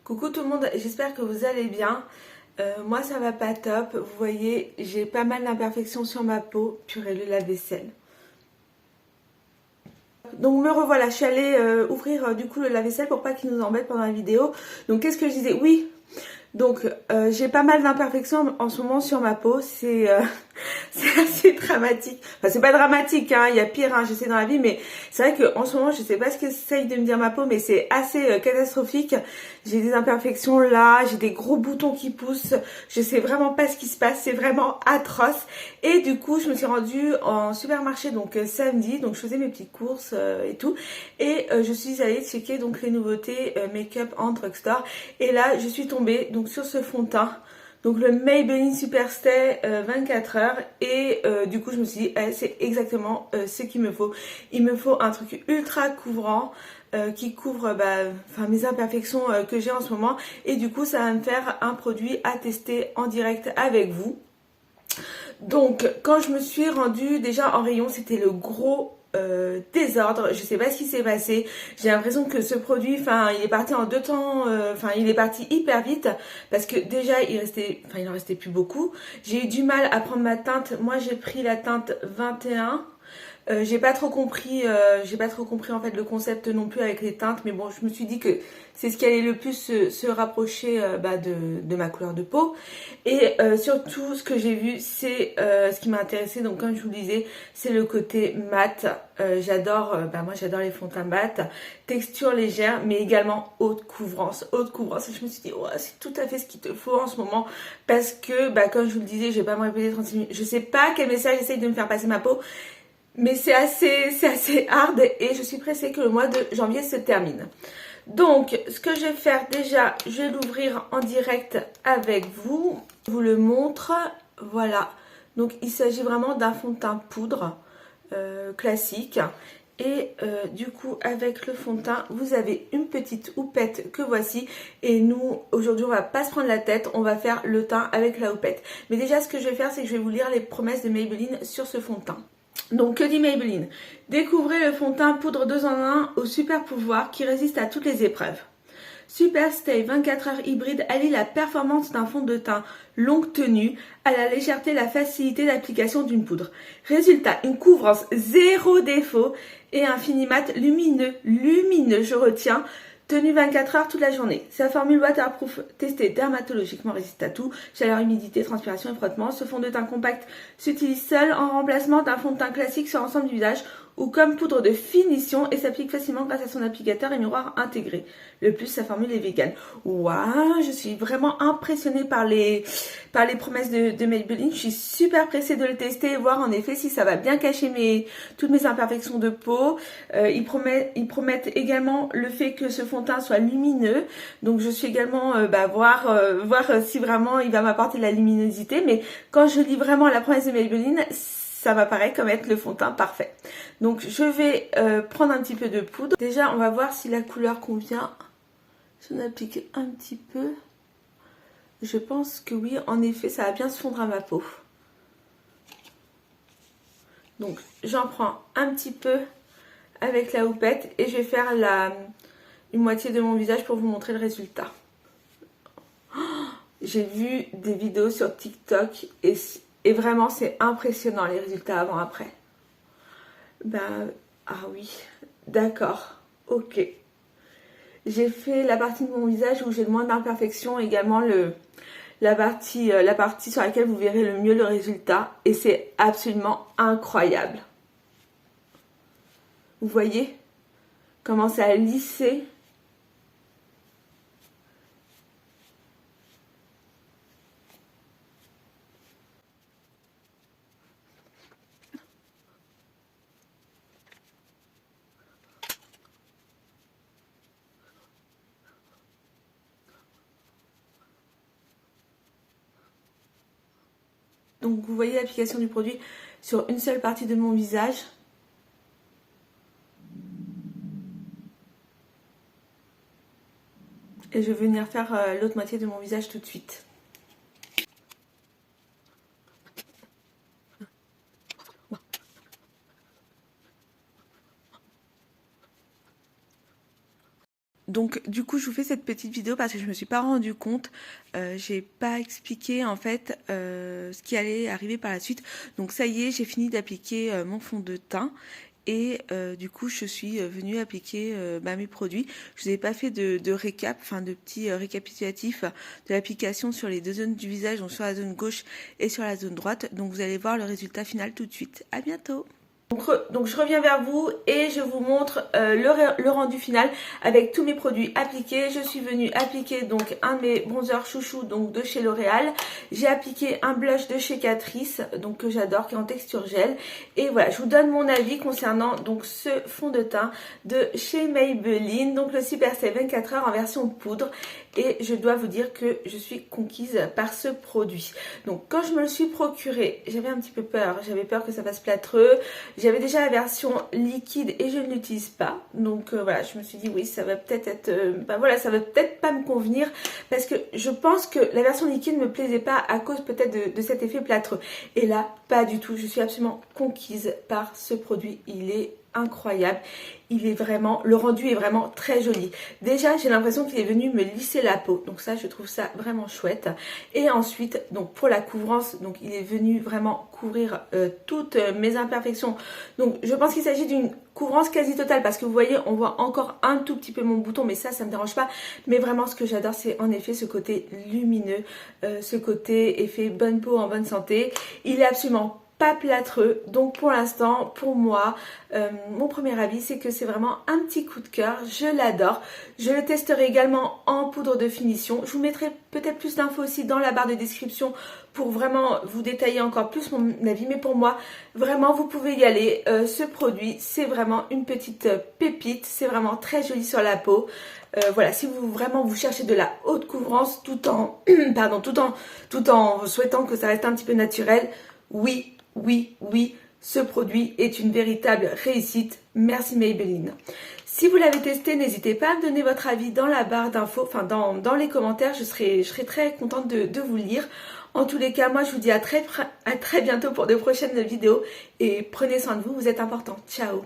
Coucou tout le monde, j'espère que vous allez bien. Moi ça va pas top, vous voyez j'ai pas mal d'imperfections sur ma peau, purée le lave-vaisselle. Donc me revoilà, je suis allée ouvrir du coup le lave-vaisselle pour pas qu'il nous embête pendant la vidéo. Donc qu'est-ce que je disais? Oui, donc j'ai pas mal d'imperfections en ce moment sur ma peau, c'est c'est assez dramatique. Enfin c'est pas dramatique, hein, il y a pire, hein, je sais dans la vie, mais c'est vrai qu'en ce moment je sais pas ce qu'essaye de me dire ma peau, mais c'est assez catastrophique. J'ai des imperfections là, j'ai des gros boutons qui poussent, je sais vraiment pas ce qui se passe, c'est vraiment atroce. Et du coup je me suis rendue en supermarché donc samedi, donc je faisais mes petites courses et tout, et je suis allée checker donc les nouveautés make-up en drugstore, et là je suis tombée donc sur ce fond de teint. Donc le Maybelline Superstay 24 heures, et du coup je me suis dit c'est exactement ce qu'il me faut. Il me faut un truc ultra couvrant qui couvre mes imperfections que j'ai en ce moment, et du coup ça va me faire un produit à tester en direct avec vous. Donc quand je me suis rendue déjà en rayon, c'était le gros désordre, je sais pas ce qui s'est passé. J'ai l'impression que ce produit, il est parti en deux temps, il est parti hyper vite, parce que déjà il en restait plus beaucoup. J'ai eu du mal à prendre ma teinte. Moi j'ai pris la teinte 21. J'ai pas trop compris en fait le concept non plus avec les teintes, mais bon je me suis dit que c'est ce qui allait le plus se rapprocher de ma couleur de peau. Et surtout ce que j'ai vu, c'est ce qui m'a intéressé, donc comme je vous le disais, c'est le côté mat. J'adore moi j'adore les fonds de teint mat, texture légère mais également haute couvrance. Et je me suis dit ouais, c'est tout à fait ce qu'il te faut en ce moment, parce que comme je vous le disais, je vais pas me répéter 36 minutes, je sais pas quel message essaye de me faire passer ma peau, mais c'est assez hard, et je suis pressée que le mois de janvier se termine. Donc, ce que je vais faire déjà, je vais l'ouvrir en direct avec vous. Je vous le montre. Voilà. Donc, il s'agit vraiment d'un fond de teint poudre classique. Et du coup, avec le fond de teint, vous avez une petite houppette que voici. Et nous, aujourd'hui, on va pas se prendre la tête. On va faire le teint avec la houppette. Mais déjà, ce que je vais faire, c'est que je vais vous lire les promesses de Maybelline sur ce fond de teint. Donc que dit Maybelline? Découvrez le fond de teint poudre 2 en 1 au super pouvoir qui résiste à toutes les épreuves. Superstay 24 heures hybride allie la performance d'un fond de teint longue tenue à la légèreté et la facilité d'application d'une poudre. Résultat, une couvrance zéro défaut et un fini mat lumineux, je retiens, tenu 24 heures toute la journée. Sa formule waterproof testée dermatologiquement résiste à tout, chaleur, humidité, transpiration et frottement. Ce fond de teint compact s'utilise seul en remplacement d'un fond de teint classique sur l'ensemble du visage ou comme poudre de finition, et s'applique facilement grâce à son applicateur et miroir intégré. Le plus, sa formule est vegan. Waouh, je suis vraiment impressionnée par les promesses de Maybelline. Je suis super pressée de le tester et voir en effet si ça va bien cacher toutes mes imperfections de peau. Ils promettent également le fait que ce fond de teint soit lumineux. Donc je suis également voir si vraiment il va m'apporter de la luminosité. Mais quand je lis vraiment la promesse de Maybelline, ça m'apparaît comme être le fond de teint parfait. Donc je vais prendre un petit peu de poudre. Déjà on va voir si la couleur convient. Si on applique un petit peu, je pense que oui, en effet ça va bien se fondre à ma peau. Donc j'en prends un petit peu avec la houppette et je vais faire une moitié de mon visage pour vous montrer le résultat. J'ai vu des vidéos sur TikTok et vraiment c'est impressionnant les résultats avant-après. Ah oui, d'accord, ok. J'ai fait la partie de mon visage où j'ai le moins d'imperfections, également la partie sur laquelle vous verrez le mieux le résultat, et c'est absolument incroyable. Vous voyez comment ça a lissé. Donc vous voyez l'application du produit sur une seule partie de mon visage. Et je vais venir faire l'autre moitié de mon visage tout de suite. Donc du coup je vous fais cette petite vidéo parce que je me suis pas rendu compte, j'ai pas expliqué en fait ce qui allait arriver par la suite. Donc ça y est, j'ai fini d'appliquer mon fond de teint. Et du coup, je suis venue appliquer mes produits. Je vous ai pas fait de récap, enfin de petits récapitulatifs de l'application sur les deux zones du visage, donc sur la zone gauche et sur la zone droite. Donc vous allez voir le résultat final tout de suite. À bientôt. Donc je reviens vers vous et je vous montre le rendu final avec tous mes produits appliqués. Je suis venue appliquer donc un de mes bronzers chouchou donc de chez L'Oréal. J'ai appliqué un blush de chez Catrice donc que j'adore qui est en texture gel. Et voilà, je vous donne mon avis concernant donc ce fond de teint de chez Maybelline, donc le Super Stay 24 heures en version poudre. Et je dois vous dire que je suis conquise par ce produit. Donc quand je me le suis procuré, j'avais un petit peu peur. J'avais peur que ça fasse plâtreux. J'avais déjà la version liquide et je ne l'utilise pas. Donc voilà, je me suis dit oui, ça va peut-être être... ça va peut-être pas me convenir. Parce que je pense que la version liquide ne me plaisait pas à cause peut-être de cet effet plâtreux. Et là, pas du tout. Je suis absolument conquise par ce produit. Il est incroyable, il est vraiment, le rendu est vraiment très joli. Déjà j'ai l'impression qu'il est venu me lisser la peau, donc ça je trouve ça vraiment chouette. Et ensuite donc pour la couvrance, donc il est venu vraiment couvrir toutes mes imperfections. Donc je pense qu'il s'agit d'une couvrance quasi totale parce que vous voyez on voit encore un tout petit peu mon bouton, mais ça me dérange pas. Mais vraiment ce que j'adore c'est en effet ce côté lumineux, ce côté effet bonne peau en bonne santé. Il est absolument pas plâtreux, donc pour l'instant, pour moi, mon premier avis c'est que c'est vraiment un petit coup de cœur, je l'adore. Je le testerai également en poudre de finition, je vous mettrai peut-être plus d'infos aussi dans la barre de description pour vraiment vous détailler encore plus mon avis, mais pour moi, vraiment vous pouvez y aller. Ce produit, c'est vraiment une petite pépite, c'est vraiment très joli sur la peau. Voilà, si vous vraiment vous cherchez de la haute couvrance tout en, tout en souhaitant que ça reste un petit peu naturel, oui, ce produit est une véritable réussite. Merci Maybelline. Si vous l'avez testé, n'hésitez pas à me donner votre avis dans la barre d'infos, enfin dans les commentaires. Je serai très contente de vous lire. En tous les cas, moi je vous dis à très bientôt pour de prochaines vidéos et prenez soin de vous, vous êtes important. Ciao.